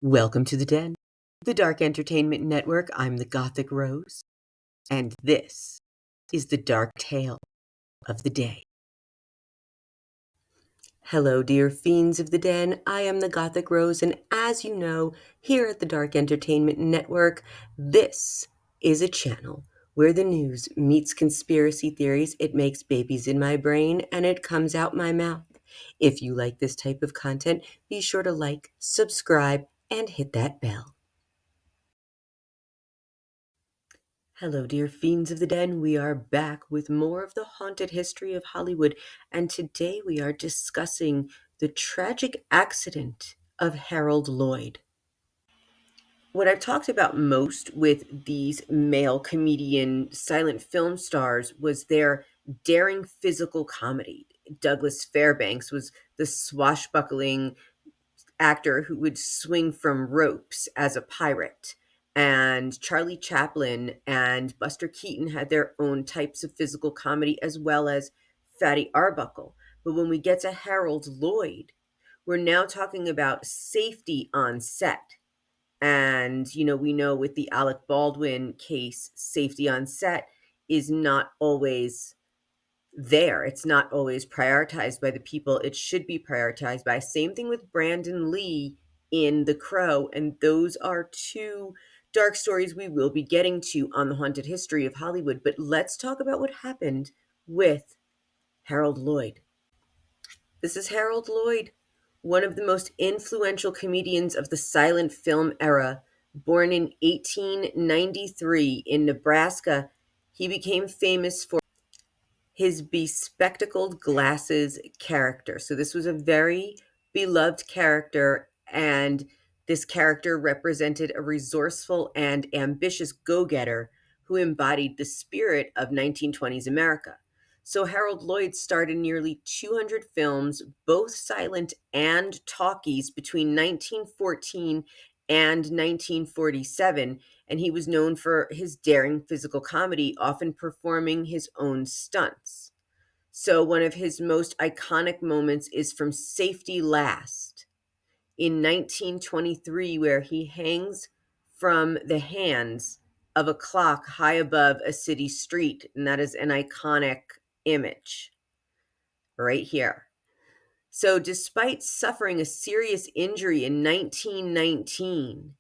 Welcome to the Den, the Dark Entertainment Network. I'm the Gothic Rose, and this is the dark tale of the day. Hello, dear fiends of the Den. I am the Gothic Rose, and as you know, here at the Dark Entertainment Network, this is a channel where the news meets conspiracy theories. It makes babies in my brain, and it comes out my mouth. If you like this type of content, be sure to like, subscribe, and hit that bell. Hello, dear fiends of the den. We are back with more of the haunted history of Hollywood, and today we are discussing the tragic accident of Harold Lloyd. What I've talked about most with these male comedian silent film stars was their daring physical comedy. Douglas Fairbanks was the swashbuckling actor who would swing from ropes as a pirate. And Charlie Chaplin and Buster Keaton had their own types of physical comedy, as well as Fatty Arbuckle. But when we get to Harold Lloyd, we're now talking about safety on set. And, we know with the Alec Baldwin case, safety on set is not always there. It's not always prioritized by the people it should be prioritized by. Same thing with Brandon Lee in The Crow. And those are two dark stories we will be getting to on the haunted history of Hollywood. But let's talk about what happened with Harold Lloyd. This is Harold Lloyd, one of the most influential comedians of the silent film era. Born in 1893 in Nebraska, he became famous for his bespectacled glasses character. So this was a very beloved character, and this character represented a resourceful and ambitious go-getter who embodied the spirit of 1920s America. So Harold Lloyd starred in nearly 200 films, both silent and talkies, between 1914 and 1947, and he was known for his daring physical comedy, often performing his own stunts. So one of his most iconic moments is from Safety Last in 1923, where he hangs from the hands of a clock high above a city street, and that is an iconic image right here. So despite suffering a serious injury in 1919,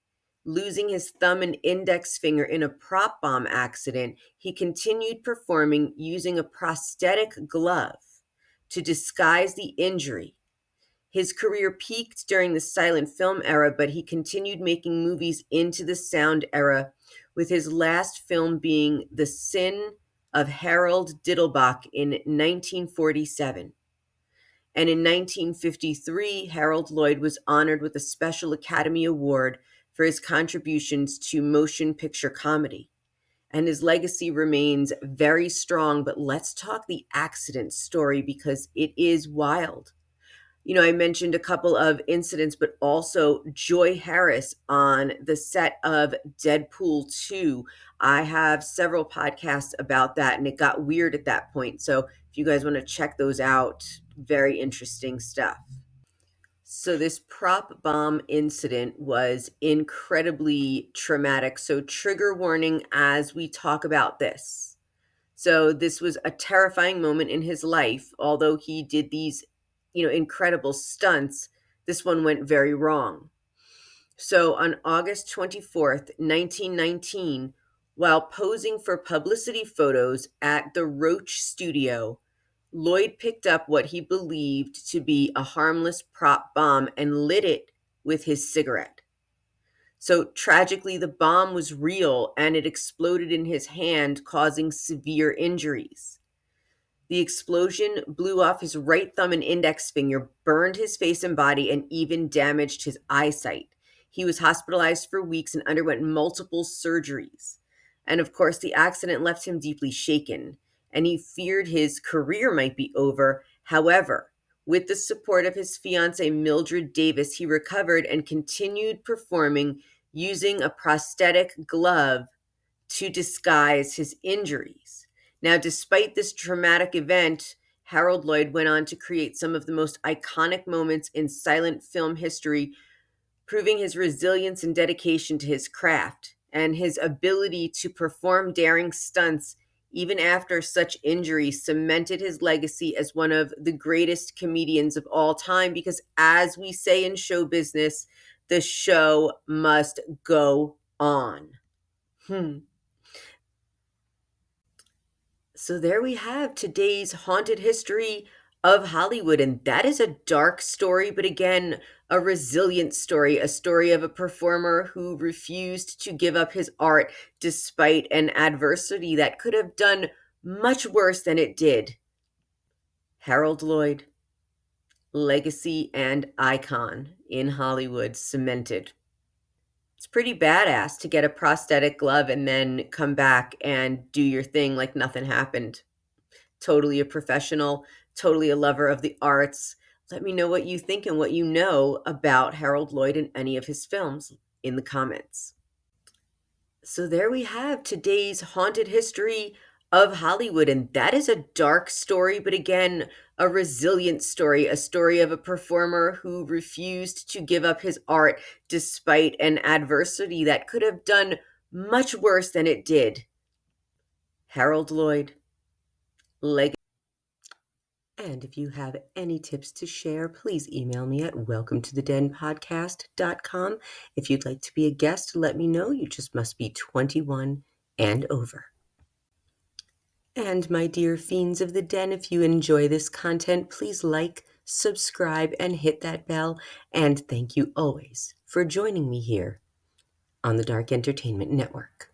losing his thumb and index finger in a prop bomb accident, he continued performing using a prosthetic glove to disguise the injury. His career peaked during the silent film era, but he continued making movies into the sound era, with his last film being The Sin of Harold Diddlebach in 1947. And in 1953, Harold Lloyd was honored with a Special Academy Award for his contributions to motion picture comedy. And his legacy remains very strong, but let's talk the accident story because it is wild. I mentioned a couple of incidents, but also Joy Harris on the set of Deadpool 2. I have several podcasts about that, and it got weird at that point. So if you guys want to check those out, very interesting stuff. So this prop bomb incident was incredibly traumatic. So trigger warning as we talk about this. So this was a terrifying moment in his life. Although he did these, incredible stunts, this one went very wrong. So on August 24th, 1919, while posing for publicity photos at the Roach studio, Lloyd picked up what he believed to be a harmless prop bomb and lit it with his cigarette. So tragically, the bomb was real and it exploded in his hand, causing severe injuries. The explosion blew off his right thumb and index finger, burned his face and body, and even damaged his eyesight. He was hospitalized for weeks and underwent multiple surgeries. And of course, the accident left him deeply shaken, and he feared his career might be over. However, with the support of his fiancée, Mildred Davis, he recovered and continued performing using a prosthetic glove to disguise his injuries. Now, despite this traumatic event, Harold Lloyd went on to create some of the most iconic moments in silent film history, proving his resilience and dedication to his craft and his ability to perform daring stunts even after such injury cemented his legacy as one of the greatest comedians of all time because, as we say in show business, the show must go on. So there we have today's haunted history of Hollywood. And that is a dark story, but again, a resilient story, a story of a performer who refused to give up his art despite an adversity that could have done much worse than it did. Harold Lloyd, legacy and icon in Hollywood cemented. It's pretty badass to get a prosthetic glove and then come back and do your thing like nothing happened. Totally a professional, totally a lover of the arts. Let me know what you think and what you know about Harold Lloyd and any of his films in the comments. So there we have today's haunted history of Hollywood. And that is a dark story, but again, a resilient story, a story of a performer who refused to give up his art despite an adversity that could have done much worse than it did. Harold Lloyd, legacy. And if you have any tips to share, please email me at welcometothedenpodcast.com. If you'd like to be a guest, let me know. You just must be 21 and over. And my dear fiends of the den, if you enjoy this content, please like, subscribe, and hit that bell. And thank you always for joining me here on the Dark Entertainment Network.